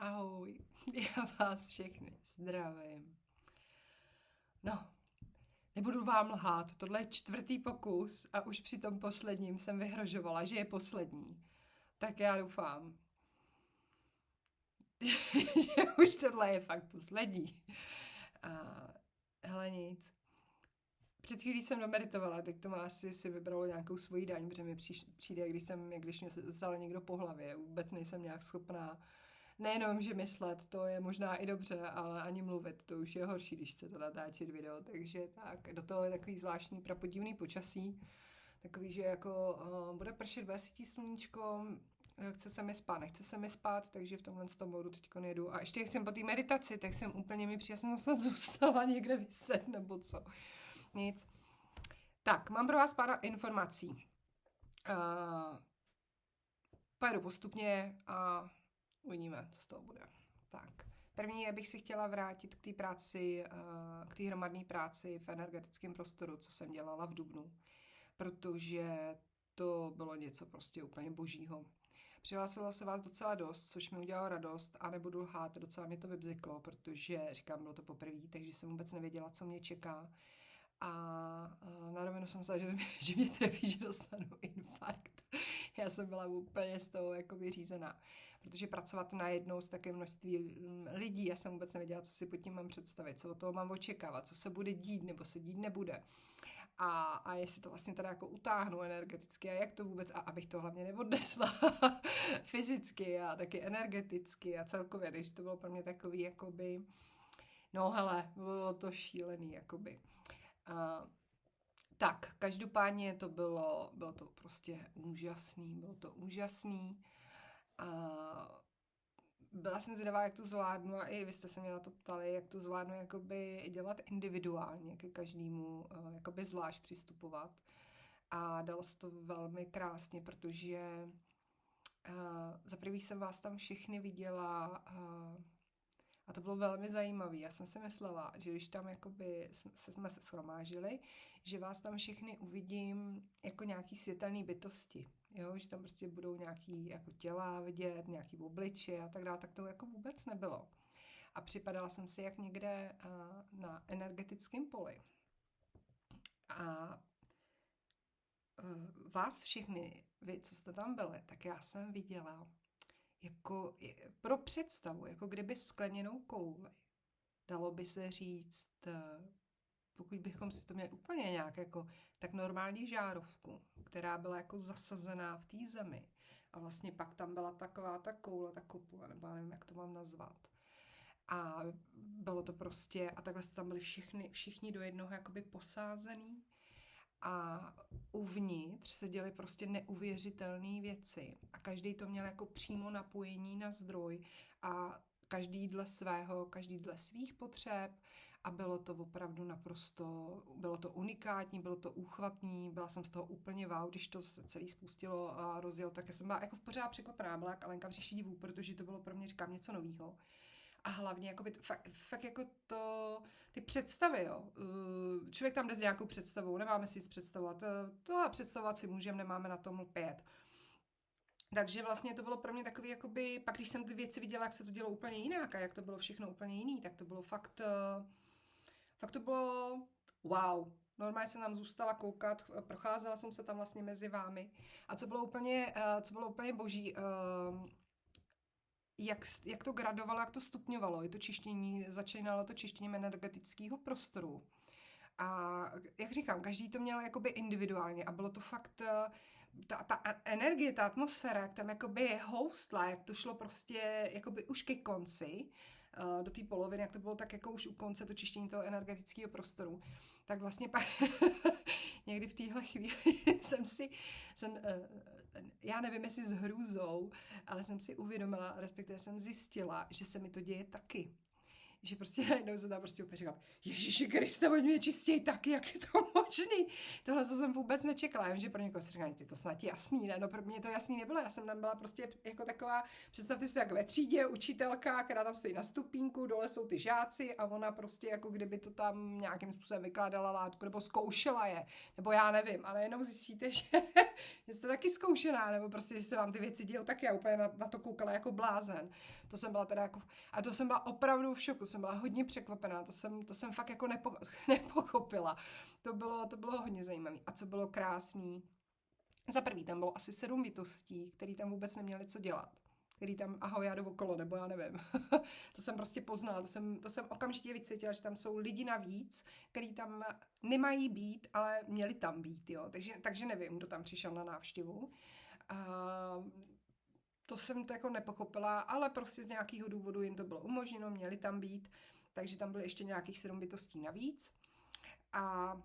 Ahoj, já vás všechny zdravím. No, nebudu vám lhát, tohle je 4. pokus a už při tom posledním jsem vyhrožovala, že je poslední. Tak já doufám, že už tohle je fakt poslední. A, hele nic. Před chvílí jsem domeditovala, tak to má asi si vybralo nějakou svoji daň, protože mi přijde, když mě vzal někdo po hlavě. Vůbec nejsem nějak schopná nejenom, že myslet, to je možná i dobře, ale ani mluvit, to už je horší, když chcete natáčet video, takže tak, do toho je takový zvláštní prapodivný počasí, takový, že jako bude pršet, bude svítí sluníčko, chce se mi spát, nechce se mi spát, takže v tomhle tom modu teďko nejedu. A ještě jak jsem po té meditaci, tak jsem úplně mi přijde, jsem snad zůstala někde vyset, nebo co. Nic. Tak, mám pro vás pár informací. Pojedu postupně a uvidíme, co z toho bude. Tak, první bych si chtěla vrátit k té práci, k té hromadné práci v energetickém prostoru, co jsem dělala v dubnu, protože to bylo něco prostě úplně božího. Přihlásilo se vás docela dost, což mi udělalo radost a nebudu lhát, docela mě to vybzyklo, protože, říkám, bylo to poprvé, takže jsem vůbec nevěděla, co mě čeká. A na rovinu jsem se, že mě trefí, že dostanu infarkt. Já jsem byla úplně z toho jako vyřízená, protože pracovat najednou s také množství lidí, já jsem vůbec nevěděla, co si pod tím mám představit, co od toho mám očekávat, co se bude dít nebo se dít nebude. A jestli to vlastně teda jako utáhnu energeticky a jak to vůbec, a abych to hlavně neodnesla fyzicky a taky energeticky a celkově, takže to bylo pro mě takový jakoby, no hele, bylo to šílený jakoby. Tak, každopádně to bylo to prostě bylo to úžasný. Byla jsem zvědavá, jak to zvládnu a i vy jste se mě na to ptali, jak to zvládnu jakoby dělat individuálně, ke každému jakoby zvlášť přistupovat. A dalo se to velmi krásně, protože za prvý jsem vás tam všechny viděla a to bylo velmi zajímavé. Já jsem si myslela, že když tam jakoby jsme se shromážili, že vás tam všechny uvidím jako nějaký světelný bytosti. Jo? Že tam prostě budou nějaký jako těla vidět, nějaký obličeje a tak dále, tak to jako vůbec nebylo. A připadala jsem si jak někde na energetickém poli. A vás všechny, vy, co jste tam byli, tak já jsem viděla jako pro představu, jako kdyby skleněnou kouli. Dalo by se říct, pokud bychom si to měli úplně nějak jako tak normální žárovku, která byla jako zasazená v té zemi. A vlastně pak tam byla taková ta koule, ta kopule, nebo já nevím, jak to mám nazvat. A bylo to prostě, a takhle tam byli všichni do jednoho jakoby posázený. A uvnitř se děly prostě neuvěřitelné věci. A každý to měl jako přímo napojení na zdroj a každý dle svého, každý dle svých potřeb a bylo to opravdu naprosto, bylo to unikátní, bylo to úchvatní, byla jsem z toho úplně wow, když to se celý spustilo a rozjelo, tak já jsem byla jako pořád překvapená, byla jak Alenka v říši divů, protože to bylo pro mě, říkám, něco novýho. A hlavně jakoby, fakt jako ty představy, jo. Člověk tam jde s nějakou představou, nemáme si nic představovat. Tohle představovat si můžeme, nemáme na tom lpět. Takže vlastně to bylo pro mě takový, jakoby, pak když jsem ty věci viděla, jak se to dělo úplně jinak a jak to bylo všechno úplně jiný, tak to bylo fakt to bylo wow. Normálně jsem tam zůstala koukat, procházela jsem se tam vlastně mezi vámi. A co bylo úplně boží, jak to gradovalo, jak to stupňovalo. Je to čištění, začínalo to čištěním energetického prostoru. A jak říkám, každý to měl jakoby individuálně a bylo to fakt, ta energie, ta atmosféra, jak tam jakoby houstla, jak to šlo prostě jakoby už ke konci, do té poloviny, jak to bylo tak jako už u konce to čištění toho energetického prostoru, tak vlastně pak někdy v téhle chvíli já nevím, jestli s hrůzou, ale jsem si uvědomila, respektive jsem zjistila, že se mi to děje taky. že prostě najednou se tam prostě úplně říkám, Ježíši Kriste, oni mě čistějí taky, jak je to možný. Tohle jsem vůbec nečekala. Já vím, že pro někoho si říkám, ty to snad jasný, ne? No pro mě to jasný nebylo. Já jsem tam byla prostě jako taková, představte si, jak ve třídě učitelka, která tam stojí na stupínku, dole jsou ty žáci a ona prostě jako kdyby to tam nějakým způsobem vykládala látku nebo zkoušela je, nebo já nevím, ale jenom zjistíte, že jste taky zkoušená, nebo prostě, že se vám ty věci dějou, tak já úplně na to koukala jako blázen. To jsem byla teda jako, a to jsem byla opravdu v šoku, jsem byla hodně překvapená, to jsem fakt jako nepochopila. To bylo hodně zajímavé. A co bylo krásný, za prvý tam bylo asi 7 bytostí, který tam vůbec neměli co dělat. Který tam, ahoj, já jdu okolo, nebo já nevím. To jsem prostě poznala, to jsem okamžitě vycítila, že tam jsou lidi navíc, který tam nemají být, ale měli tam být, jo. Takže nevím, kdo tam přišel na návštěvu. To jsem to jako nepochopila, ale prostě z nějakého důvodu jim to bylo umožněno, měli tam být, takže tam byly ještě nějakých 7 bytostí navíc. A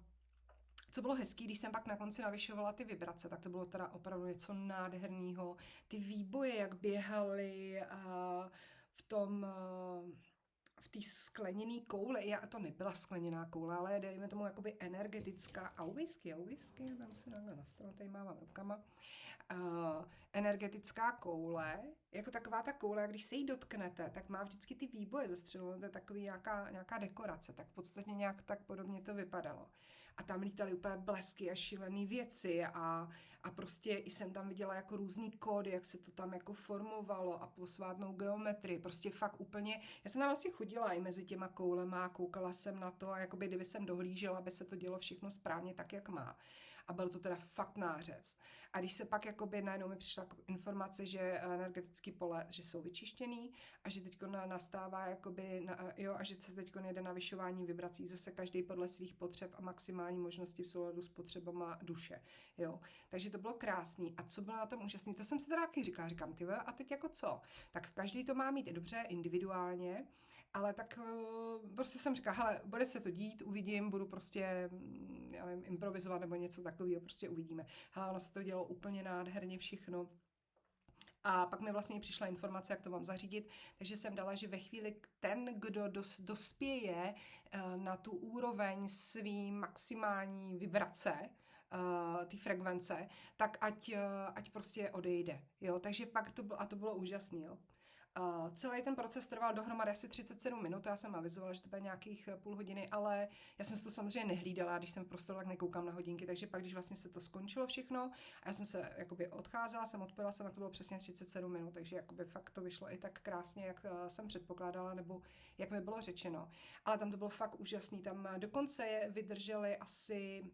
co bylo hezký, když jsem pak na konci navyšovala ty vibrace, tak to bylo teda opravdu něco nádherného. Ty výboje, jak běhaly v té skleněné koule, to nebyla skleněná koule, ale dejme tomu jakoby energetická, a whisky, tam si takhle na stranu, tady mávám rukama, energetická koule, jako taková ta koule, když se jí dotknete, tak má vždycky ty výboje ze středu, to je takový nějaká dekorace, tak v podstatě nějak tak podobně to vypadalo. A tam lítaly úplně blesky a šílené věci a prostě i jsem tam viděla jako různý kódy, jak se to tam jako formovalo a posvátnou geometrii, prostě fakt úplně, já jsem tam vlastně chodila i mezi těma koulema, koukala jsem na to a jakoby kdyby jsem dohlížela, aby se to dělo všechno správně tak, jak má. A byl to teda fakt nářez. A když se pak jakoby najednou mi přišla informace, že energetické pole, že jsou vyčištěný a že teďko nastává jakoby, a že se teďko jede navyšování vibrací, zase každý podle svých potřeb a maximální možnosti v souladu s potřebama duše, jo. Takže to bylo krásný. A co bylo na tom úžasný, to jsem si teda taky říkám, ty a teď jako co? Tak každý to má mít dobře, individuálně, ale tak prostě jsem říkala, hele, bude se to dít, uvidím, budu prostě, já nevím, improvizovat nebo něco takového, prostě uvidíme. Hele, ono se to dělo úplně nádherně všechno. A pak mi vlastně přišla informace, jak to mám zařídit, takže jsem dala, že ve chvíli ten, kdo dospěje na tu úroveň svý maximální vibrace, té frekvence, tak ať prostě odejde, jo, takže pak to bylo úžasný, jo. Celý ten proces trval dohromady asi 37 minut, já jsem avizovala, že to bude nějakých půl hodiny, ale já jsem si to samozřejmě nehlídala, když jsem prostě tak nekoukám na hodinky, takže pak, když vlastně se to skončilo všechno a já jsem se jakoby odcházela, odpojila jsem, tak to bylo přesně 37 minut, takže jakoby fakt to vyšlo i tak krásně, jak jsem předpokládala, nebo jak mi bylo řečeno. Ale tam to bylo fakt úžasný, tam dokonce vydrželi asi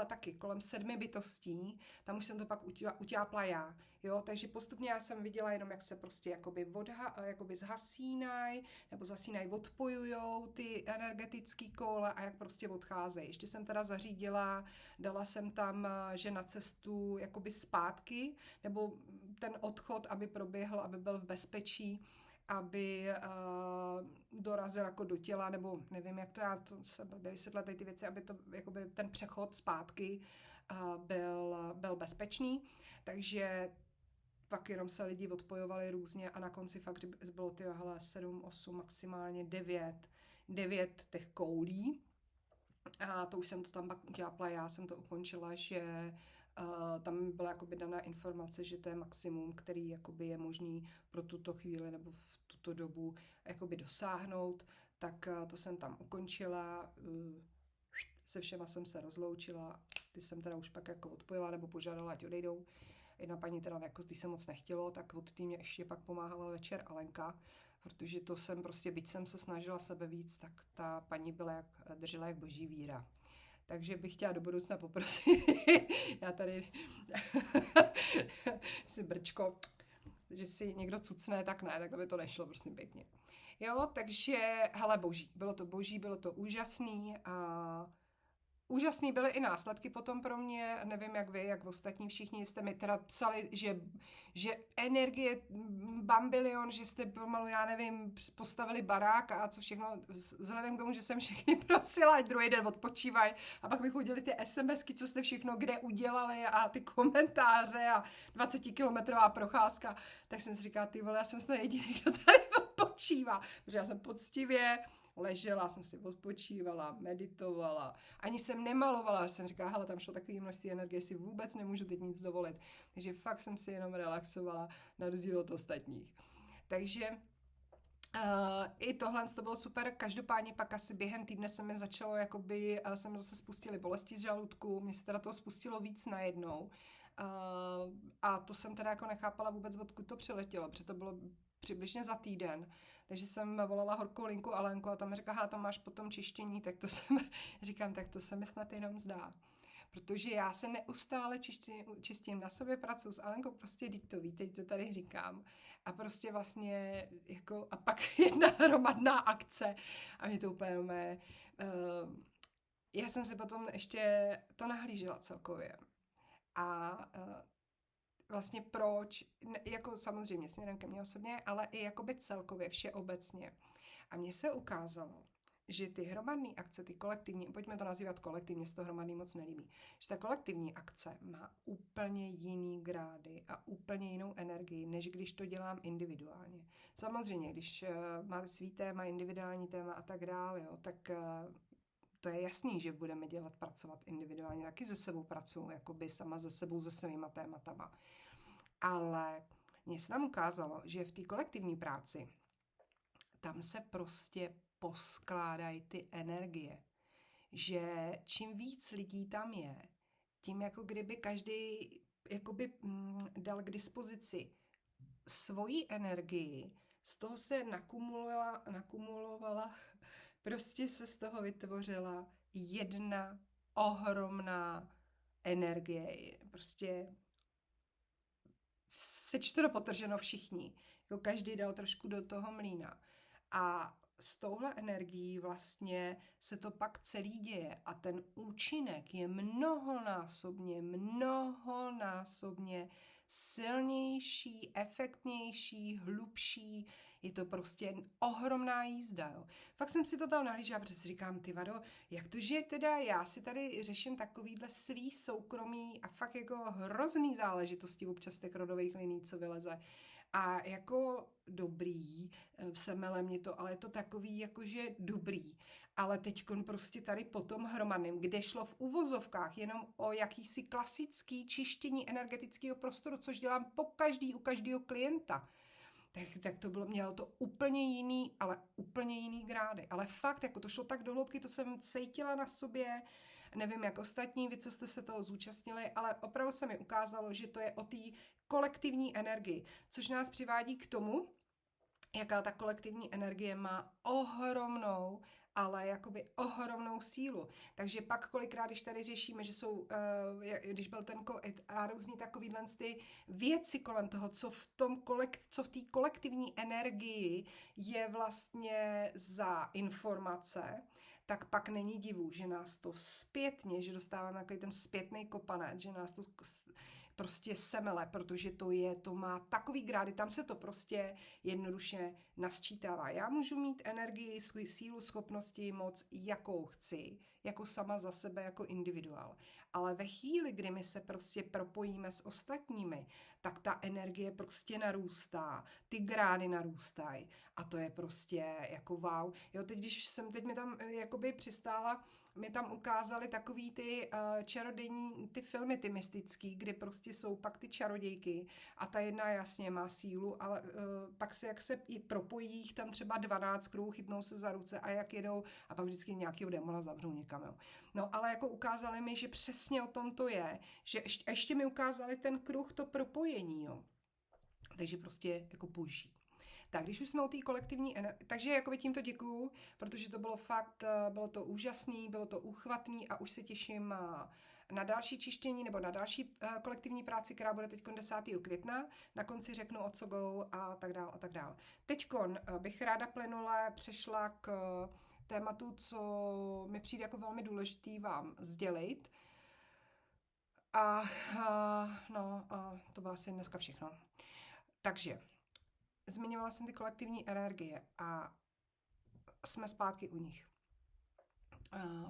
taky kolem 7 bytostí, tam už jsem to pak utápla já, jo, takže postupně já jsem viděla jenom, jak se prostě jakoby zhasínají, nebo odpojujou ty energetické koule a jak prostě odcházejí. Ještě jsem teda zařídila, dala jsem tam, že na cestu jakoby zpátky, nebo ten odchod, aby proběhl, aby byl v bezpečí, aby dorazil jako do těla, nebo nevím, jak to se vysvětlit ty věci, aby to, jakoby ten přechod zpátky byl bezpečný. Takže pak jenom se lidi odpojovali různě a na konci fakt bylo 7, 8, maximálně 9 těch koulí. A to už jsem to tam pak udělala, já jsem to ukončila, že tam byla jakoby daná informace, že to je maximum, který jakoby je možný pro tuto chvíli nebo v tuto dobu jakoby dosáhnout, tak to jsem tam ukončila, se všema jsem se rozloučila, ty jsem teda už pak jako odpojila nebo požádala, ať odejdou. Jedna paní teda jako ty se moc nechtělo, tak od té mě ještě pak pomáhala večer Alenka, protože to jsem prostě, byť jsem se snažila sebe víc, tak ta paní držela jak boží víra. Takže bych chtěla do budoucna poprosit, já tady si brčko, že si někdo cucne, tak ne, tak by to nešlo, prosím pěkně. Jo, takže, hele, boží, bylo to úžasný a úžasný byly i následky potom pro mě, nevím jak vy, jak ostatní všichni jste mi teda psali, že energie bambilion, že jste pomalu, já nevím, postavili barák a co všechno, vzhledem k tomu, že jsem všechny prosila, ať druhý den odpočívají a pak mi chodili ty SMSky, co jste všechno kde udělali a ty komentáře a 20-kilometrová procházka, tak jsem si říkala, ty vole, já jsem snad jediný, kdo tady odpočíval. odpočívá, protože já jsem poctivě ležela, jsem si odpočívala, meditovala, ani jsem nemalovala, jsem říkala, hele, tam šlo takové množství energie, si vůbec nemůžu teď nic dovolit, takže fakt jsem si jenom relaxovala na rozdíl od ostatních. Takže i tohle to bylo super, každopádně pak asi během týdne se mi začalo, jakoby se mi zase spustily bolesti z žaludku, mě se teda toho spustilo víc najednou a to jsem teda jako nechápala vůbec, odkud to přiletělo, protože to bylo přibližně za týden, takže jsem volala horkou linku Alenku a tam mi říká, tam máš potom čištění, tak to jsem, říkám, tak to se mi snad jenom zdá. Protože já se neustále čistím na sobě, pracuji s Alenkou, prostě teď to víte, teď to tady říkám. A prostě vlastně jako, a pak jedna hromadná akce a mě to úplně já jsem si potom ještě to nahlížela celkově. A vlastně proč, jako samozřejmě směrem ke mně osobně, ale i jakoby celkově, všeobecně. A mně se ukázalo, že ty hromadné akce, ty kolektivní, pojďme to nazývat kolektivně, se to hromadný moc nelíbí, že ta kolektivní akce má úplně jiný grády a úplně jinou energii, než když to dělám individuálně. Samozřejmě, když má svý téma, individuální téma a tak dále, jo, tak to je jasný, že budeme pracovat individuálně, taky se sebou pracuji, jakoby sama se sebou, se svýma tématama. Ale mně se tam ukázalo, že v té kolektivní práci tam se prostě poskládají ty energie. Že čím víc lidí tam je, tím jako kdyby každý jakoby dal k dispozici svoji energii, z toho se nakumulovala, prostě se z toho vytvořila jedna ohromná energie. Prostě sečteno potrženo všichni. Jako každý dal trošku do toho mlýna. A s touhle energií vlastně se to pak celý děje a ten účinek je mnohonásobně silnější, efektnější, hlubší, je to prostě ohromná jízda. Jo. Fakt jsem si to tam nahlížela, protože si říkám, ty vado, jak to, že teda já si tady řeším takovýhle svý soukromí a fakt jako hrozný záležitosti občas těch rodových liní, co vyleze. A jako dobrý, semele mě to, ale je to takový jakože dobrý. Ale teďkon prostě tady po tom hromadným, kde šlo v uvozovkách jenom o jakýsi klasický čištění energetického prostoru, což dělám u každého klienta. Tak to bylo, mělo to úplně jiný, ale úplně jiný grády. Ale fakt, jako to šlo tak do hloubky, to jsem cítila na sobě, nevím jak ostatní, vy, co jste se toho zúčastnili, ale opravdu se mi ukázalo, že to je o té kolektivní energii, což nás přivádí k tomu, jaká ta kolektivní energie má ohromnou, ale jakoby ohromnou sílu. Takže pak kolikrát, když tady řešíme, že jsou, když byl ten covid a různý takovýhle ty věci kolem toho, co v té kolektivní energii je vlastně za informace, tak pak není divu, že nás to zpětně, že dostáváme takový ten zpětný kopanec, že nás to prostě semele, protože to má takový grády, tam se to prostě jednoduše nasčítává. Já můžu mít energii, svou sílu, schopnosti, moc, jakou chci, jako sama za sebe, jako individuál. Ale ve chvíli, kdy my se prostě propojíme s ostatními, tak ta energie prostě narůstá, ty grády narůstají a to je prostě jako wow. Jo, teď mi tam jakoby přistála, mi tam ukázali takový ty čarodějní, ty filmy, ty mystický, kdy prostě jsou pak ty čarodějky a ta jedna jasně má sílu, ale pak se jak se i propojí jich tam třeba 12 kruhů, chytnou se za ruce a jak jedou a pak vždycky nějakýho démona zavřou někam. Jo. No ale jako ukázali mi, že přesně o tom to je, že ještě mi ukázali ten kruh, to propojení, jo. Takže prostě jako boží. Tak, když už jsme o té kolektivní energii, takže jakoby tímto děkuju, protože to bylo fakt, bylo to úžasný, bylo to úchvatný a už se těším na další čištění nebo na další kolektivní práci, která bude teď 10. května. Na konci řeknu o co go a tak dál a tak dál. Teďkon bych ráda plynule přešla k tématu, co mi přijde jako velmi důležitý vám sdělit. A to bylo asi dneska všechno. Takže zmiňovala jsem ty kolektivní energie a jsme zpátky u nich.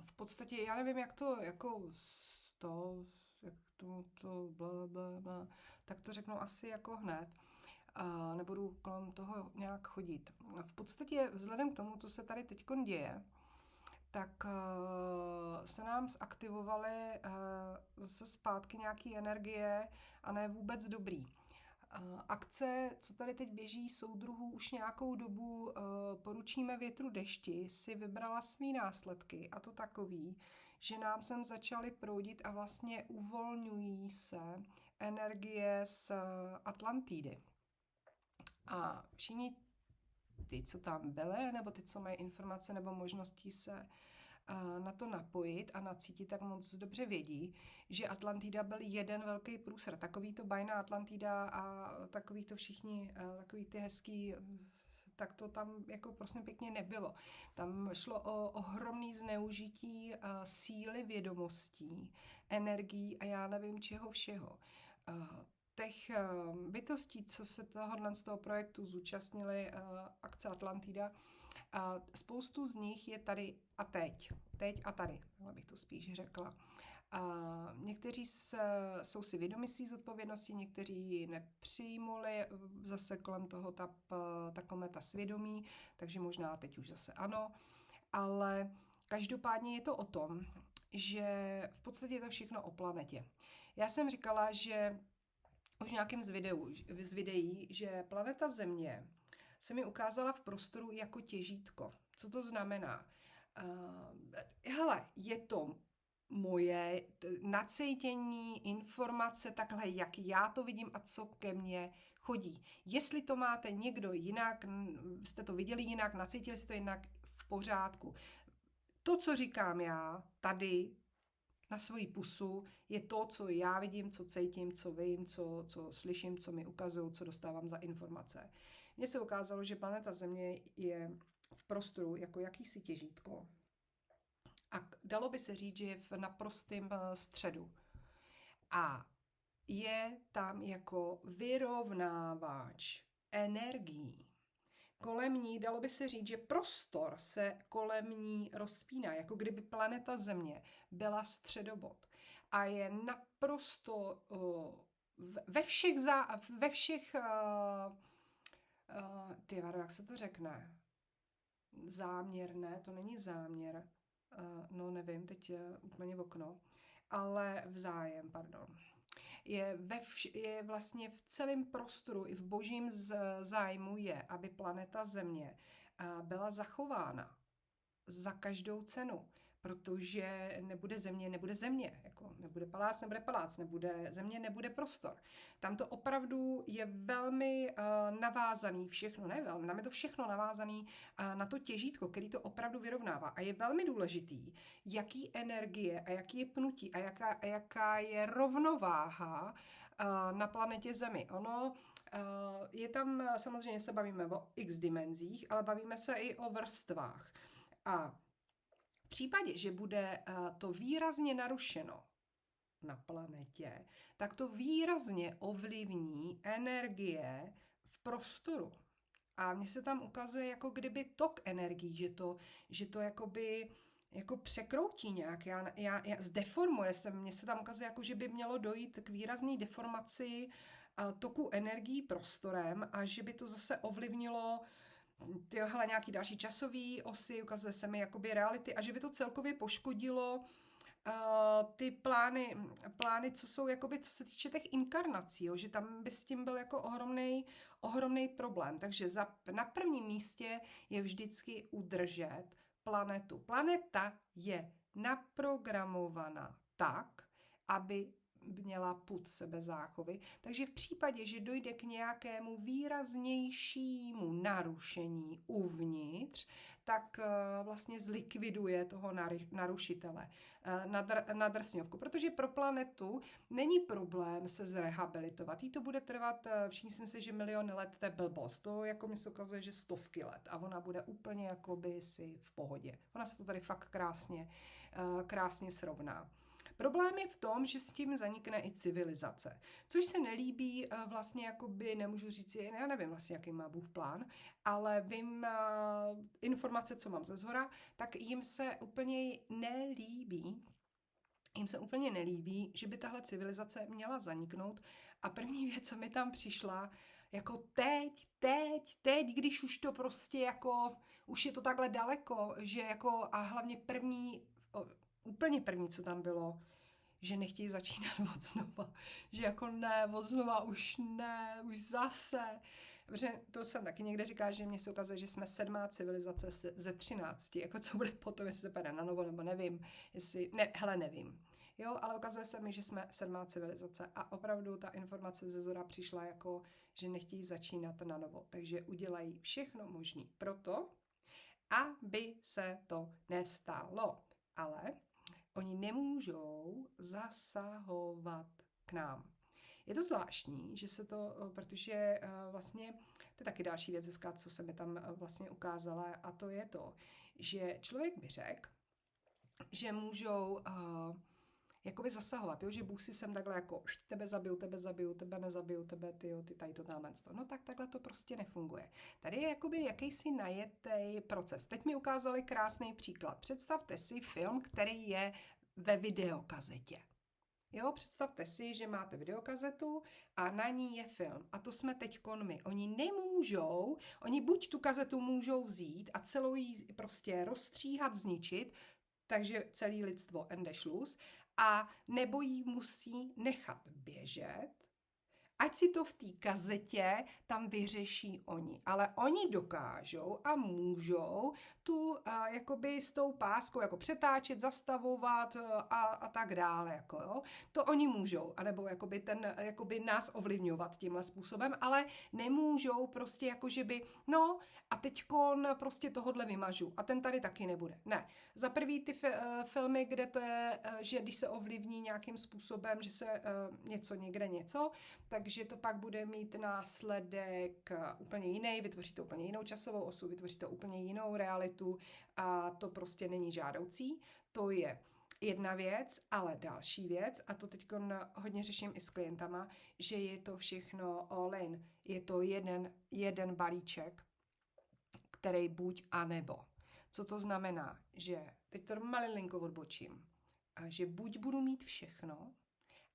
V podstatě já nevím, jak to bla, bla, bla, tak to řeknu asi jako hned. Nebudu kolem toho nějak chodit. V podstatě vzhledem k tomu, co se tady teď děje, tak se nám zaktivovaly zase zpátky nějaké energie a ne vůbec dobrý. Akce, co tady teď běží, soudruhů už nějakou dobu Poručíme větru dešti, si vybrala svý následky, a to takový, že nám sem začaly proudit a vlastně uvolňují se energie z Atlantidy. A všichni ty, co tam byly, nebo ty, co mají informace nebo možnosti se na to napojit a nacítit, tak moc dobře vědí, že Atlantida byl jeden velký průser. Takový to bajná Atlantida a takový to všichni, takový ty hezký, tak to tam jako prosím pěkně nebylo. Tam šlo o ohromný zneužití síly vědomostí, energií a já nevím čeho všeho. Těch bytostí, co se z toho projektu zúčastnili akce Atlantida, spoustu z nich je tady a teď. Teď a tady, bych to spíš řekla. Někteří jsou si vědomi svý zodpovědnosti, někteří nepřijmuli, zase kolem toho ta kometa svědomí, takže možná teď už zase ano, ale každopádně je to o tom, že v podstatě je to všechno o planetě. Já jsem říkala, že už v nějakém z videí, že planeta Země se mi ukázala v prostoru jako těžítko. Co to znamená? Hele, je to moje nacítění, informace, takhle, jak já to vidím a co ke mně chodí. Jestli to máte někdo jinak, jste to viděli jinak, nacítili jste to jinak, v pořádku. To, co říkám já tady na svoji pusu, je to, co já vidím, co cítím, co vím, co slyším, co mi ukazují, co dostávám za informace. Mně se ukázalo, že planeta Země je v prostoru jako jakýsi těžítko. A dalo by se říct, že je v naprostém středu. A je tam jako vyrovnávač energií. Kolem ní, dalo by se říct, že prostor se kolem ní rozpíná, jako kdyby planeta Země byla středobod. A je naprosto ve všech ty vado, jak se to řekne? Záměr, ne, to není záměr. No nevím, teď úplně v okno. Ale vzájem, pardon. Je vlastně v celém prostoru i v božím zájmu je, aby planeta Země byla zachována za každou cenu, protože nebude země, jako nebude palác, nebude země, nebude prostor. Tam to opravdu je velmi navázaný všechno, ne velmi, tam je to všechno navázaný na to těžítko, který to opravdu vyrovnává. A je velmi důležitý, jaký energie a jaký je pnutí a jaká je rovnováha na planetě Zemi. Ono je tam, samozřejmě se bavíme o x dimenzích, ale bavíme se i o vrstvách. A v případě, že bude to výrazně narušeno na planetě, tak to výrazně ovlivní energie v prostoru. A mně se tam ukazuje jako kdyby tok energií, že to jakoby jako překroutí nějak, zdeformuje se, mně se tam ukazuje jako, že by mělo dojít k výrazné deformaci toku energií prostorem a že by to zase ovlivnilo tyhle nějaký další časový osy, ukazuje se mi jakoby reality a že by to celkově poškodilo ty plány, co jsou jakoby, co se týče těch inkarnací, jo, že tam by s tím byl jako ohromný problém. Takže na prvním místě je vždycky udržet planetu. Planeta je naprogramovaná tak, aby měla pud sebezáchovy. Takže v případě, že dojde k nějakému výraznějšímu narušení uvnitř, tak vlastně zlikviduje toho narušitele, nadrsňovku. Protože pro planetu není problém se zrehabilitovat. Jí to bude trvat, všichni si myslí, že miliony let, to je blbost. To jako mi se ukazuje, že stovky let a ona bude úplně jakoby si v pohodě. Ona se to tady fakt krásně srovná. Problém je v tom, že s tím zanikne i civilizace, což se nelíbí vlastně jakoby, nemůžu říct, já nevím vlastně, jaký má Bůh plán, ale vím informace, co mám ze zhora, tak jim se úplně nelíbí, že by tahle civilizace měla zaniknout a první věc, co mi tam přišla, Jako teď, když už to prostě jako, už je to takhle daleko, že jako, a hlavně úplně první, co tam bylo, že nechtějí začínat od znova. Že jako ne, od znova už ne, už zase. Protože to jsem taky někde říkala, že mně se ukazuje, že jsme 7. civilizace ze 13. Jako co bude potom, jestli se půjde na novo, nebo nevím. Nevím. Jo, ale ukazuje se mi, že jsme 7. civilizace a opravdu ta informace ze zora přišla jako, že nechtějí začínat na novo. Takže udělají všechno možné proto, aby se to nestalo. Ale oni nemůžou zasahovat k nám. Je to zvláštní, že se to, protože vlastně, to je taky další věc hezká, co se mi tam vlastně ukázala, a to je to, že člověk by řekl, že můžou jakoby zasahovat, jo? Že Bůh si sem takhle jako tebe zabiju, tebe nezabiju, ty tady to dáme. No tak takhle to prostě nefunguje. Tady je jakoby jakýsi najetej proces. Teď mi ukázali krásný příklad. Představte si film, který je ve videokazetě. Jo, představte si, že máte videokazetu a na ní je film. A to jsme teď my. Oni buď tu kazetu můžou vzít a celou ji prostě rozstříhat, zničit, takže celý lidstvo ende Schluss, a nebo ji musí nechat běžet, ať si to v té kazetě tam vyřeší oni. Ale oni dokážou a můžou tu jakoby s tou páskou jako přetáčet, zastavovat a tak dále. Jako, jo. To oni můžou, anebo jakoby nás ovlivňovat tímhle způsobem, ale nemůžou prostě jako, že by, no a teďkon prostě tohodle vymažu a ten tady taky nebude. Ne. Za prvý ty filmy, kde to je, že když se ovlivní nějakým způsobem, že se něco, takže to pak bude mít následek úplně jiný, vytvoří to úplně jinou časovou osu, vytvoří to úplně jinou realitu a to prostě není žádoucí. To je jedna věc, ale další věc, a to teď hodně řeším i s klientama, že je to všechno all in. Je to jeden balíček, který buď a nebo. Co to znamená? Že teď to malinko odbočím. Že buď budu mít všechno,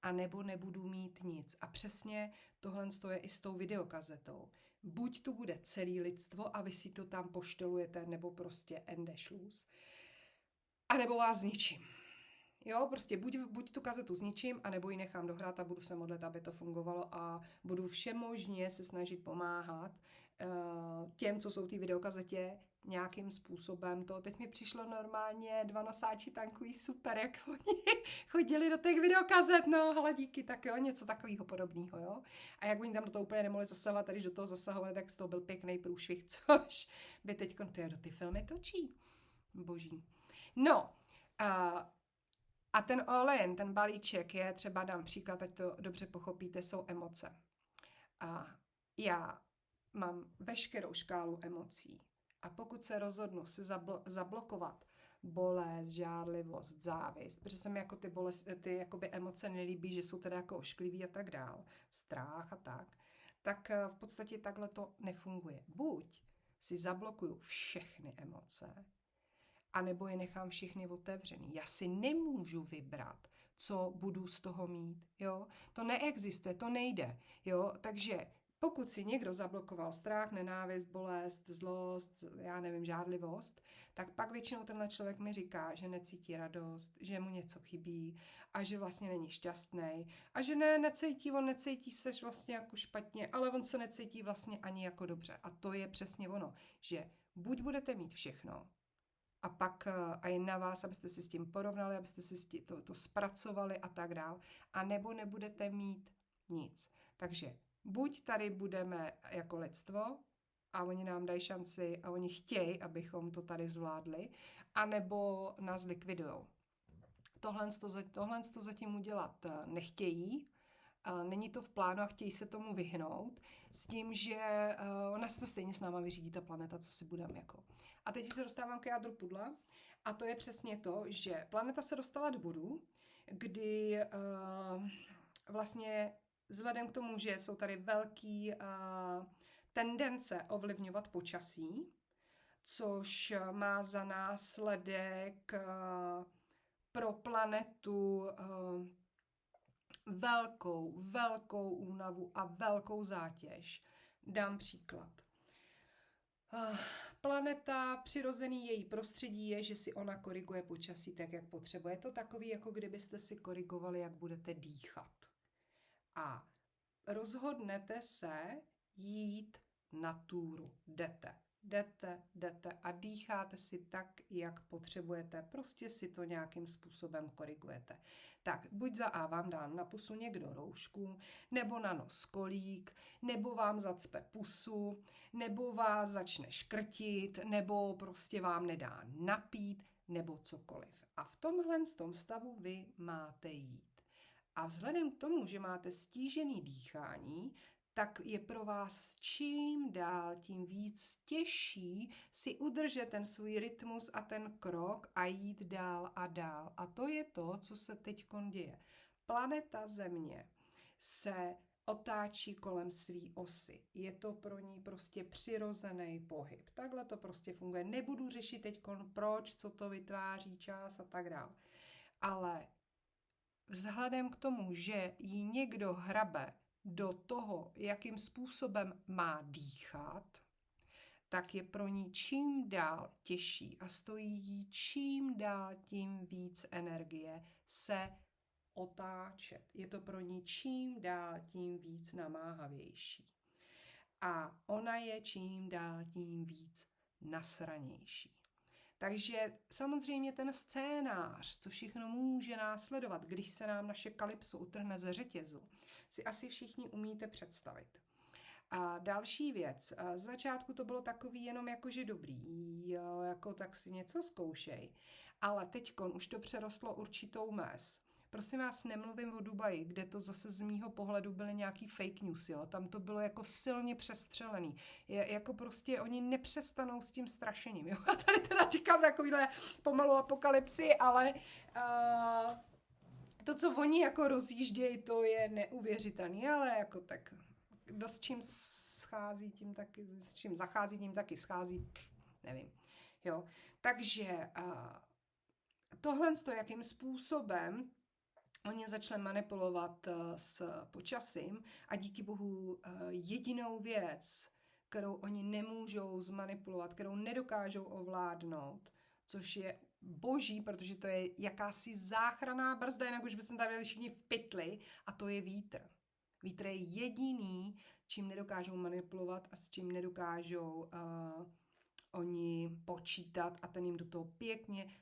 a nebo nebudu mít nic. A přesně tohle je i s tou videokazetou. Buď tu bude celé lidstvo a vy si to tam poštelujete, nebo prostě ende Schluss, a nebo vás zničím. Jo, prostě buď tu kazetu zničím, anebo ji nechám dohrát a budu se modlit, aby to fungovalo a budu všemožně se snažit pomáhat těm, co jsou v té videokazetě, nějakým způsobem to. Teď mi přišlo normálně 2 nosáči tankují super, jak oni chodili do těch videokazet, no, ale díky, tak jo, něco takového podobného, jo. A jak oni tam do toho úplně nemohli zasahovat, a když do toho zasahovali, tak z toho byl pěkný průšvih, což by teď do ty filmy točí. Boží. No, a ten all-in, ten balíček je, třeba dám příklad, ať to dobře pochopíte, jsou emoce. A já mám veškerou škálu emocí. A pokud se rozhodnu si zablokovat bolest, žádlivost, závist, protože se mi jako ty jakoby emoce nelíbí, že jsou teda jako ošklivý a tak dál, strach a tak v podstatě takhle to nefunguje. Buď si zablokuju všechny emoce, anebo je nechám všechny otevřený. Já si nemůžu vybrat, co budu z toho mít, jo. To neexistuje, to nejde, jo. Takže pokud si někdo zablokoval strach, nenávist, bolest, zlost, já nevím, žádlivost, tak pak většinou tenhle člověk mi říká, že necítí radost, že mu něco chybí a že vlastně není šťastný a že on necítí se vlastně jako špatně, ale on se necítí vlastně ani jako dobře. A to je přesně ono, že buď budete mít všechno, a pak a je na vás, abyste si s tím porovnali, abyste si to zpracovali a tak dál, a nebo nebudete mít nic. Takže buď tady budeme jako lidstvo a oni nám dají šanci a oni chtějí, abychom to tady zvládli, anebo nás likvidujou. Tohle to zatím udělat nechtějí, není to v plánu a chtějí se tomu vyhnout, s tím, že ona se to stejně s náma vyřídí, ta planeta, co si budeme jako. A teď už se dostávám k jádru pudla a to je přesně to, že planeta se dostala do bodu, kdy vlastně vzhledem k tomu, že jsou tady velký tendence ovlivňovat počasí, což má za následek pro planetu velkou únavu a velkou zátěž. Dám příklad. Planeta, přirozený její prostředí je, že si ona koriguje počasí tak, jak potřebuje. Je to takový, jako kdybyste si korigovali, jak budete dýchat. A rozhodnete se jít na túru. Jdete a dýcháte si tak, jak potřebujete. Prostě si to nějakým způsobem korigujete. Tak buď za A vám dá na pusu někdo roušku, nebo na nos kolík, nebo vám zacpe pusu, nebo vás začne škrtit, nebo prostě vám nedá napít, nebo cokoliv. A v tomhle stavu vy máte jít. A vzhledem k tomu, že máte stížený dýchání, tak je pro vás čím dál tím víc těžší si udržet ten svůj rytmus a ten krok a jít dál a dál. A to je to, co se teď děje. Planeta Země se otáčí kolem své osy. Je to pro ní prostě přirozený pohyb. Takhle to prostě funguje. Nebudu řešit teď proč, co to vytváří čas a tak dále. Ale vzhledem k tomu, že jí někdo hrabe do toho, jakým způsobem má dýchat, tak je pro ní čím dál těžší a stojí jí čím dál tím víc energie se otáčet. Je to pro ní čím dál tím víc namáhavější. A ona je čím dál tím víc nasranější. Takže samozřejmě ten scénář, co všechno může následovat, když se nám naše kalypso utrhne ze řetězu, si asi všichni umíte představit. A další věc, z začátku to bylo takový jenom jakože dobrý, jo, jako tak si něco zkoušej, ale teďkon už to přerostlo určitou mez. Prosím vás, nemluvím o Dubaji, kde to zase z mýho pohledu byly nějaký fake news, jo? Tam to bylo jako silně přestřelený. Jako prostě oni nepřestanou s tím strašením, jo? A tady teda říkám takovýhle pomalu apokalypsy, ale to, co oni jako rozjíždějí, to je neuvěřitelný, ale jako tak kdo s čím schází, tím taky, s čím zachází, tím taky schází, nevím, jo? Takže tohle, jakým způsobem oni začali manipulovat s počasím a díky bohu jedinou věc, kterou oni nemůžou zmanipulovat, kterou nedokážou ovládnout, což je boží, protože to je jakási záchranná brzda, jinak už bychom tady byli všichni v pytli, a to je vítr. Vítr je jediný, čím nedokážou manipulovat a s čím nedokážou oni počítat a ten jim do toho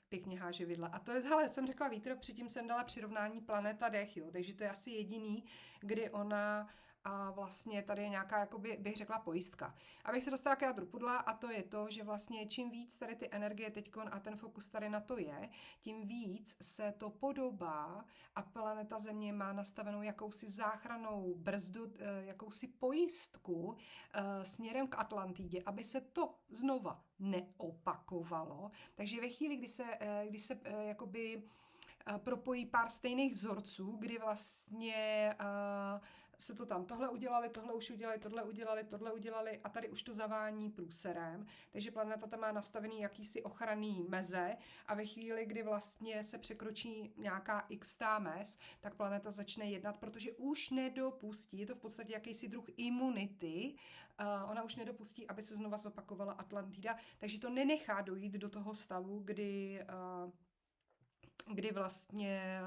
pěkně háže vidla. A to je, hele, jsem řekla vítr, předtím jsem dala přirovnání planeta dech, jo, takže to je asi jediný, kdy ona a vlastně tady je nějaká, jakoby, bych řekla, pojistka. Abych se dostala k jádru pudla, a to je to, že vlastně čím víc tady ty energie teďkon a ten fokus tady na to je, tím víc se to podobá a planeta Země má nastavenou jakousi záchrannou brzdu, jakousi pojistku směrem k Atlantidě, aby se to znova neopakovalo. Takže ve chvíli, kdy se jakoby propojí pár stejných vzorců, kdy vlastně se to tam tohle udělali, tohle udělali a tady už to zavání průserem. Takže planeta tam má nastavený jakýsi ochranný meze a ve chvíli, kdy vlastně se překročí nějaká x mez, tak planeta začne jednat, protože už nedopustí, je to v podstatě jakýsi druh imunity, ona už nedopustí, aby se znova zopakovala Atlantida, takže to nenechá dojít do toho stavu, kdy vlastně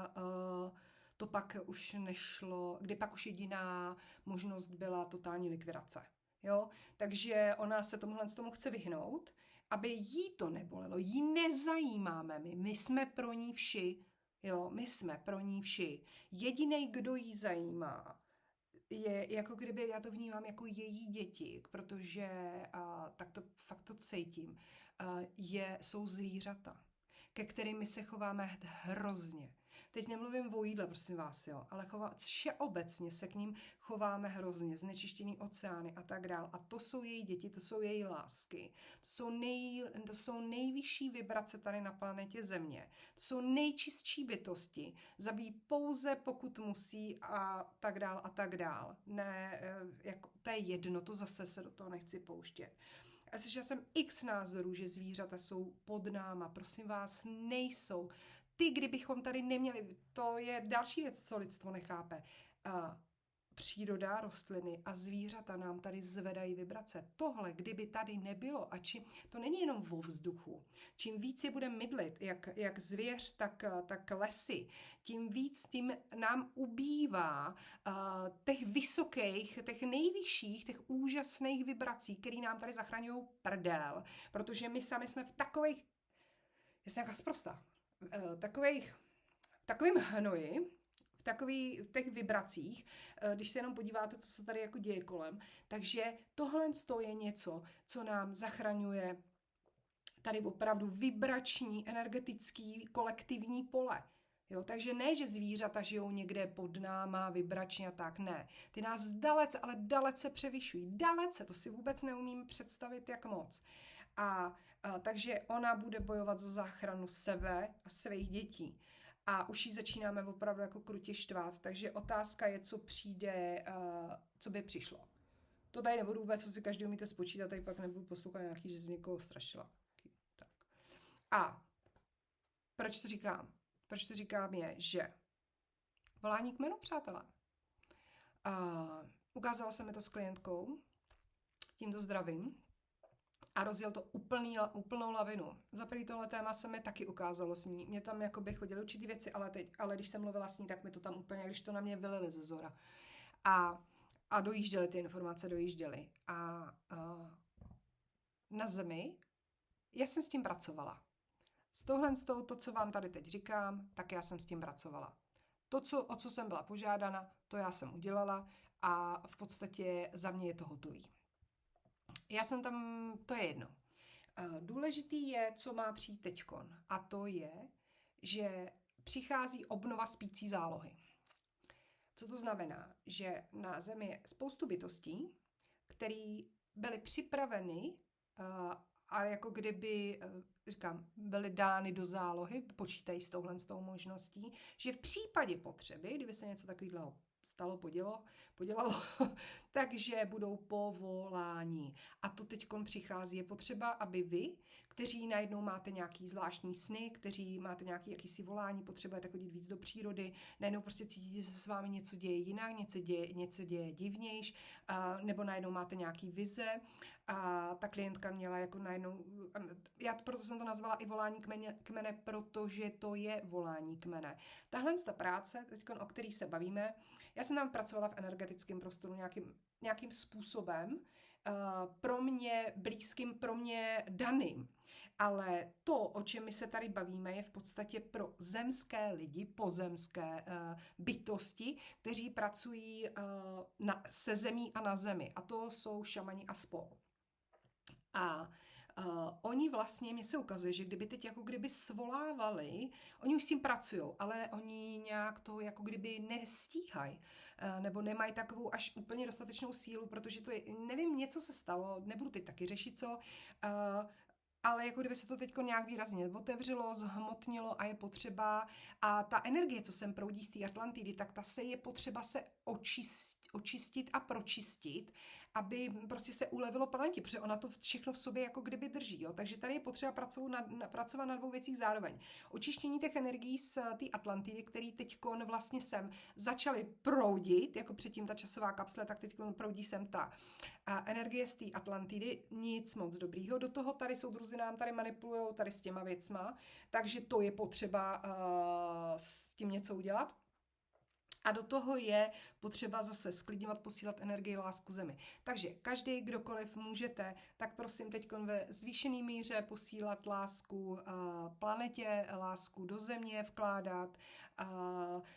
to pak už nešlo, kdy pak už jediná možnost byla totální likvidace. Jo? Takže ona se tomu chce vyhnout, aby jí to nebolelo, jí nezajímáme my jsme pro ní vši, jo? My jsme pro ní vši. Jedinej, kdo jí zajímá, je jako kdyby, já to vnímám jako její děti, protože tak to fakt to cítím, jsou zvířata, ke kterým my se chováme hrozně. Teď nemluvím o jídle, prosím vás, jo, ale všeobecně se k ním chováme hrozně, znečištěný oceány a tak dál. A to jsou její děti, to jsou její lásky. To jsou nejvyšší vibrace tady na planetě Země. To jsou nejčistší bytosti. Zabíjí pouze, pokud musí a tak dál a tak dál. Ne, jako, to je jedno, to zase se do toho nechci pouštět. A slyšela jsem x názorů, že zvířata jsou pod náma. Prosím vás, nejsou. Ty, kdybychom tady neměli, to je další věc, co lidstvo nechápe. příroda, rostliny a zvířata nám tady zvedají vibrace. Tohle, kdyby tady nebylo, to není jenom vo vzduchu. Čím víc je budeme mydlit, jak zvěř, tak lesy, tím víc tím nám ubývá těch vysokých, těch nejvyšších, těch úžasných vibrací, které nám tady zachraňují prdel. Protože my sami jsme v takových, já jsem nějaká sprostá, takovým hnoji, v těch vibracích, když se jenom podíváte, co se tady jako děje kolem. Takže tohle je něco, co nám zachraňuje tady opravdu vibrační, energetický, kolektivní pole. Jo, takže ne, že zvířata žijou někde pod náma, vibračně a tak, ne. Ty nás dalece, ale dalece převyšují. Dalece, to si vůbec neumím představit, jak moc. Takže ona bude bojovat za záchranu sebe a svých dětí. A už ji začínáme opravdu jako krutě štvát. Takže otázka je, co přijde, co by přišlo. To tady nebudu vůbec, co si každý umíte spočítat, tady pak nebudu poslouchat nějaký, že z někoho strašila. Tak. A proč to říkám? Proč to říkám je, že volání kmenu, přátelé. Ukázala se mi to s klientkou, tímto zdravím, a rozjel to úplnou lavinu. Za první tohle téma se mi taky ukázalo s ní. Mě tam jakoby chodily určitý věci, ale když jsem mluvila s ní, tak mi to tam úplně, když to na mě vylili ze zora. A dojížděly ty informace, dojížděly. A na zemi, já jsem s tím pracovala. To, co vám tady teď říkám, tak já jsem s tím pracovala. O co jsem byla požádána, to já jsem udělala a v podstatě za mě je to hotový. Já jsem tam, to je jedno. Důležitý je, co má přijít teďkon. A to je, že přichází obnova spící zálohy. Co to znamená? Že na Zemi je spoustu bytostí, které byly připraveny a jako kdyby, byly dány do zálohy, počítají s tou možností, že v případě potřeby, kdyby se něco takového stalo, podělalo, takže budou povoláni. A to teďkon přichází. Je potřeba, aby vy, kteří najednou máte nějaký zvláštní sny, kteří máte nějaký jakýsi volání, potřebujete chodit víc do přírody, najednou prostě cítíte, že se s vámi něco děje jinak, něco děje divnějš, nebo najednou máte nějaký vize. A ta klientka měla jako najednou, proto jsem to nazvala i volání kmene, protože to je volání kmene. Tahle ta práce, teďkon, o který se bavíme, já jsem tam pracovala v energetickém prostoru nějakým způsobem, pro mě blízkým, pro mě daným. Ale to, o čem my se tady bavíme, je v podstatě pro zemské lidi, pozemské bytosti, kteří pracují se zemí a na zemi. A to jsou šamani a spol. A oni vlastně, mně se ukazuje, že kdyby teď jako kdyby svolávali, oni už s tím pracují, ale oni nějak to jako kdyby nestíhají, nebo nemají takovou až úplně dostatečnou sílu, protože to je, nevím, něco se stalo, nebudu teď taky řešit co, ale jako kdyby se to teď nějak výrazně otevřelo, zhmotnilo a je potřeba, a ta energie, co sem proudí z té Atlantidy, tak ta se je potřeba se očistit a pročistit, aby prostě se ulevilo planetě, protože ona to všechno v sobě jako kdyby drží. Jo? Takže tady je potřeba pracovat na dvou věcích zároveň. Očištění těch energií z té Atlantidy, který teďkon vlastně sem začaly proudit, jako předtím ta časová kapsle, tak teďkon proudí sem ta energie z té Atlantidy, nic moc dobrýho. Do toho tady soudruzi nám tady manipulujou tady s těma věcma, takže to je potřeba s tím něco udělat. A do toho je potřeba zase sklidňovat, posílat energii, lásku zemi. Takže každý, kdokoliv můžete, tak prosím teď ve zvýšený míře posílat lásku planetě, lásku do země vkládat,